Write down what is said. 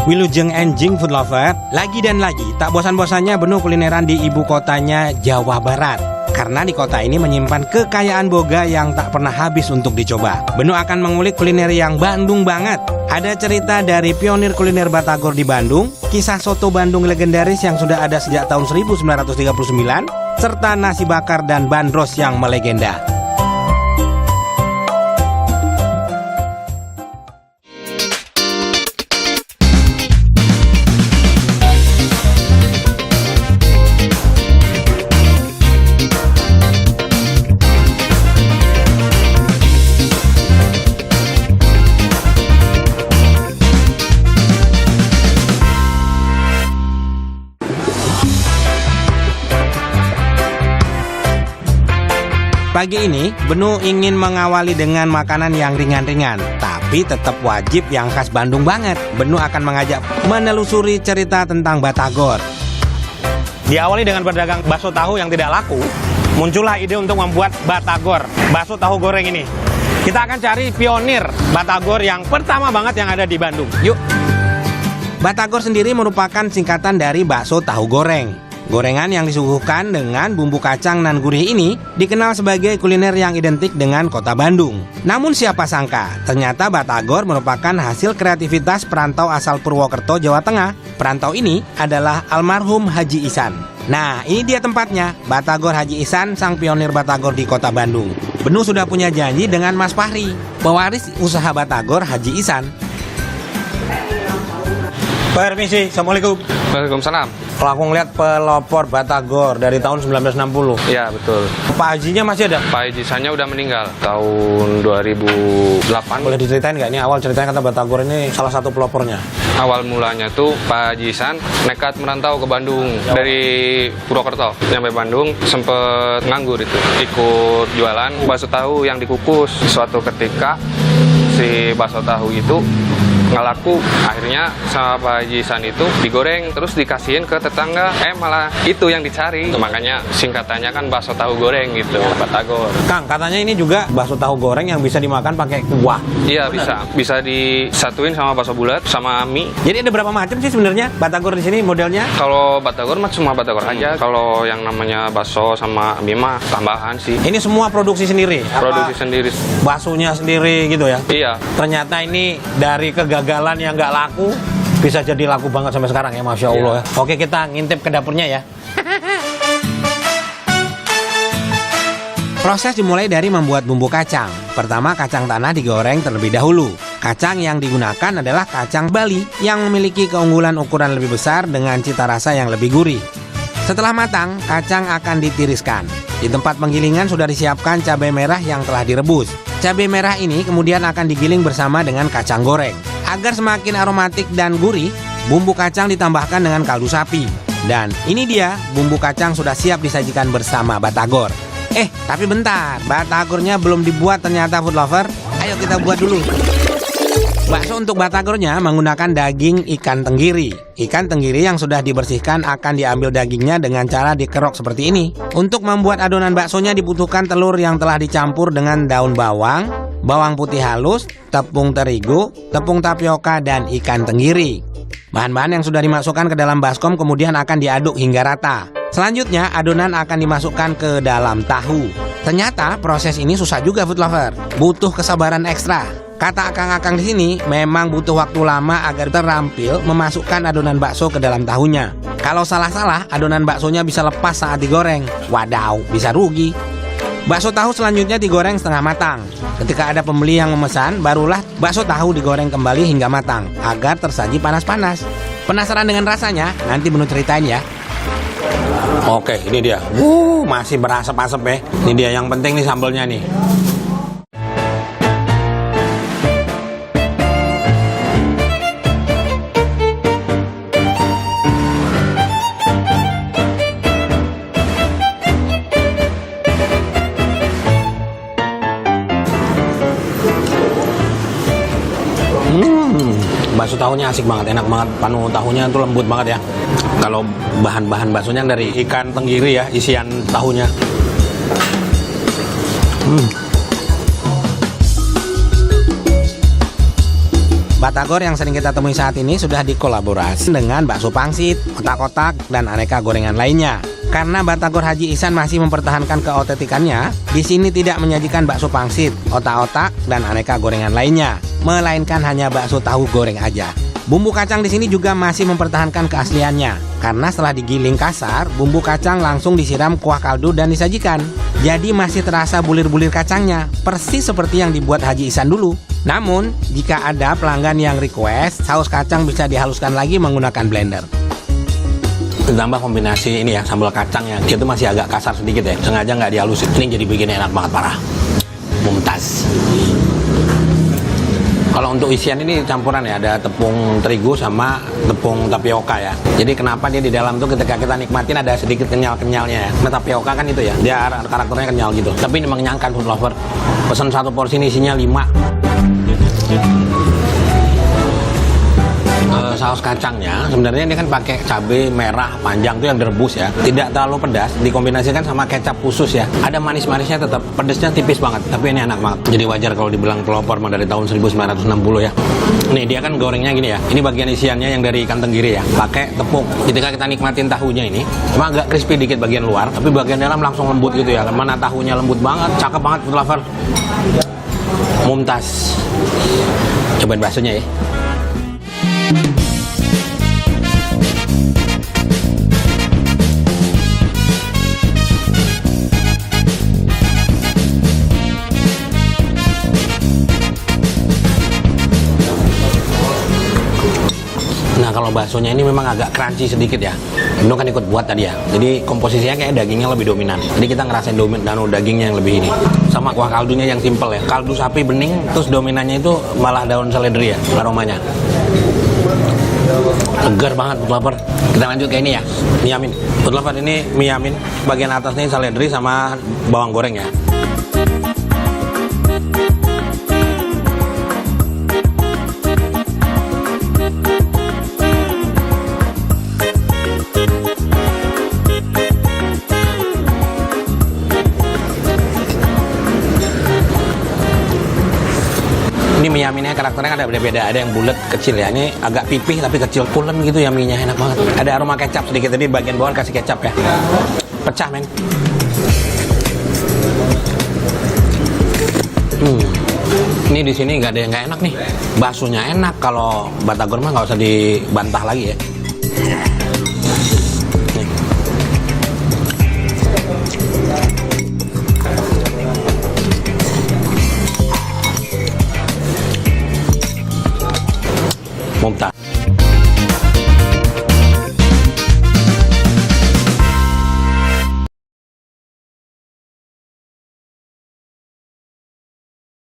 Wilujeng Enjing Food Lover, lagi dan lagi tak bosan-bosannya Benu kulineran di ibu kotanya Jawa Barat. Karena di kota ini menyimpan kekayaan boga yang tak pernah habis untuk dicoba. Benu akan mengulik kuliner yang Bandung banget. Ada cerita dari pionir kuliner Batagor di Bandung, kisah soto Bandung legendaris yang sudah ada sejak tahun 1939, serta nasi bakar dan bandros yang melegenda. Pagi ini, Benu ingin mengawali dengan makanan yang ringan-ringan, tapi tetap wajib yang khas Bandung banget. Benu akan mengajak menelusuri cerita tentang Batagor. Diawali dengan berdagang bakso tahu yang tidak laku, muncullah ide untuk membuat Batagor, bakso tahu goreng ini. Kita akan cari pionir Batagor yang pertama banget yang ada di Bandung. Yuk! Batagor sendiri merupakan singkatan dari bakso tahu goreng. Gorengan yang disuguhkan dengan bumbu kacang nan gurih ini dikenal sebagai kuliner yang identik dengan kota Bandung. Namun siapa sangka, ternyata Batagor merupakan hasil kreativitas perantau asal Purwokerto, Jawa Tengah. Perantau ini adalah almarhum Haji Ihsan. Nah, ini dia tempatnya, Batagor Haji Ihsan, sang pionir Batagor di kota Bandung. Benu sudah punya janji dengan Mas Fahri, pewaris usaha Batagor Haji Ihsan. Permisi, Assalamualaikum. Waalaikumsalam. Kalau aku ngeliat pelopor Batagor dari tahun 1960. Iya, betul. Pak Hajinya masih ada? Pak Haji udah meninggal tahun 2008. Boleh diceritain nggak? Ini awal ceritanya kata Batagor ini salah satu pelopornya. Awal mulanya tuh Pak Haji Ihsan nekat merantau ke Bandung dari Purwokerto. Nyampe Bandung sempet nganggur itu, ikut jualan bakso tahu yang dikukus. Suatu ketika si bakso tahu itu nggak laku, akhirnya sama Pak Haji Ihsan itu digoreng terus dikasihin ke tetangga, malah itu yang dicari. Makanya singkatannya kan bakso tahu goreng gitu, Batagor. Kang, katanya ini juga bakso tahu goreng yang bisa dimakan pakai kuah. Iya, bisa disatuin sama bakso bulat sama mie. Jadi ada berapa macam sih sebenarnya Batagor di sini modelnya? Kalau Batagor mah cuma Batagor aja. Kalau yang namanya bakso sama mie mah tambahan sih. Ini semua produksi sendiri? Produksi sendiri. Baksonya sendiri gitu ya? Iya. Ternyata ini dari kegagalan yang nggak laku bisa jadi laku banget sampai sekarang ya, Masya Allah. Iya. Oke, kita ngintip ke dapurnya ya. Proses dimulai dari membuat bumbu kacang. Pertama, kacang tanah digoreng terlebih dahulu. Kacang yang digunakan adalah kacang Bali yang memiliki keunggulan ukuran lebih besar dengan cita rasa yang lebih gurih. Setelah matang, kacang akan ditiriskan. Di tempat penggilingan sudah disiapkan cabai merah yang telah direbus. Cabai merah ini kemudian akan digiling bersama dengan kacang goreng. Agar semakin aromatik dan gurih, bumbu kacang ditambahkan dengan kaldu sapi. Dan ini dia, bumbu kacang sudah siap disajikan bersama Batagor. Tapi bentar, Batagornya belum dibuat ternyata food lover. Ayo kita buat dulu. Bakso untuk Batagornya menggunakan daging ikan tenggiri. Ikan tenggiri yang sudah dibersihkan akan diambil dagingnya dengan cara dikerok seperti ini. Untuk membuat adonan baksonya dibutuhkan telur yang telah dicampur dengan daun bawang, bawang putih halus, tepung terigu, tepung tapioka, dan ikan tenggiri. Bahan-bahan yang sudah dimasukkan ke dalam baskom kemudian akan diaduk hingga rata. Selanjutnya adonan akan dimasukkan ke dalam tahu. Ternyata proses ini susah juga food lover, butuh kesabaran ekstra. Kata akang-akang di sini memang butuh waktu lama agar terampil memasukkan adonan bakso ke dalam tahunya. Kalau salah-salah, adonan baksonya bisa lepas saat digoreng. Wadaw, bisa rugi. Bakso tahu selanjutnya digoreng setengah matang. Ketika ada pembeli yang memesan, barulah bakso tahu digoreng kembali hingga matang agar tersaji panas-panas. Penasaran dengan rasanya? Nanti Benu ceritain ya. Oke, ini dia. Masih berasap-asap ya. Ini dia yang penting nih sambelnya nih. Bakso tahunya asik banget, enak banget. Panu tahunya tuh lembut banget ya. Kalau bahan-bahan baksonya dari ikan tenggiri ya, isian tahunya. Batagor yang sering kita temui saat ini sudah dikolaborasi dengan bakso pangsit, otak-otak, dan aneka gorengan lainnya. Karena Batagor Haji Ihsan masih mempertahankan keotentikannya, di sini tidak menyajikan bakso pangsit, otak-otak, dan aneka gorengan lainnya, melainkan hanya bakso tahu goreng aja. Bumbu kacang di sini juga masih mempertahankan keasliannya, karena setelah digiling kasar, bumbu kacang langsung disiram kuah kaldu dan disajikan. Jadi masih terasa bulir-bulir kacangnya, persis seperti yang dibuat Haji Ihsan dulu. Namun, jika ada pelanggan yang request, saus kacang bisa dihaluskan lagi menggunakan blender. Ditambah kombinasi ini ya, sambal kacangnya, itu masih agak kasar sedikit ya, sengaja nggak dihalusin. Ini jadi bikin enak banget, parah. Mumtaz. Kalau untuk isian ini campuran ya, ada tepung terigu sama tepung tapioka ya. Jadi kenapa dia di dalam tuh ketika kita nikmatin ada sedikit kenyal-kenyalnya ya. Nah, tapioka kan itu ya, dia karakternya kenyal gitu. Tapi ini mengenyangkan food lover. Pesan satu porsi ini isinya 5. Saus kacangnya sebenarnya ini kan pakai cabai merah panjang tuh yang direbus ya, tidak terlalu pedas, dikombinasikan sama kecap khusus ya. Ada manis-manisnya, tetap pedasnya tipis banget, tapi ini enak banget. Jadi wajar kalau dibilang pelopor dari tahun 1960 ya. Nih dia kan gorengnya gini ya, ini bagian isiannya yang dari ikan tenggiri ya, pakai tepung. Ketika kita nikmatin tahunya ini emang agak crispy dikit bagian luar, tapi bagian dalam langsung lembut gitu ya. Mana tahunya lembut banget, cakep banget food lover. Mumtaz. Cobain baksonya ya. Nah kalau baksonya ini memang agak crunchy sedikit ya. Indo kan ikut buat tadi ya. Jadi komposisinya kayak dagingnya lebih dominan. Jadi kita ngerasain dagingnya yang lebih ini. Sama kuah kaldunya yang simple ya. Kaldu sapi bening, terus dominannya itu malah daun seledri ya aromanya. Segar banget food lover. Kita lanjut ke ini ya, mie yamin. Food lover ini mie yamin, bagian atasnya seledri sama bawang goreng ya. Ini mie yaminnya karakternya ada beda-beda, ada yang bulat kecil ya, ini agak pipih tapi kecil, pulen gitu ya mie-nya, enak banget. Ada aroma kecap sedikit, tadi bagian bawah kasih kecap ya. Pecah men. Ini di sini nggak ada yang nggak enak nih. Baksonya enak, kalau Batagor mah nggak usah dibantah lagi ya. Nih. Mumtaz.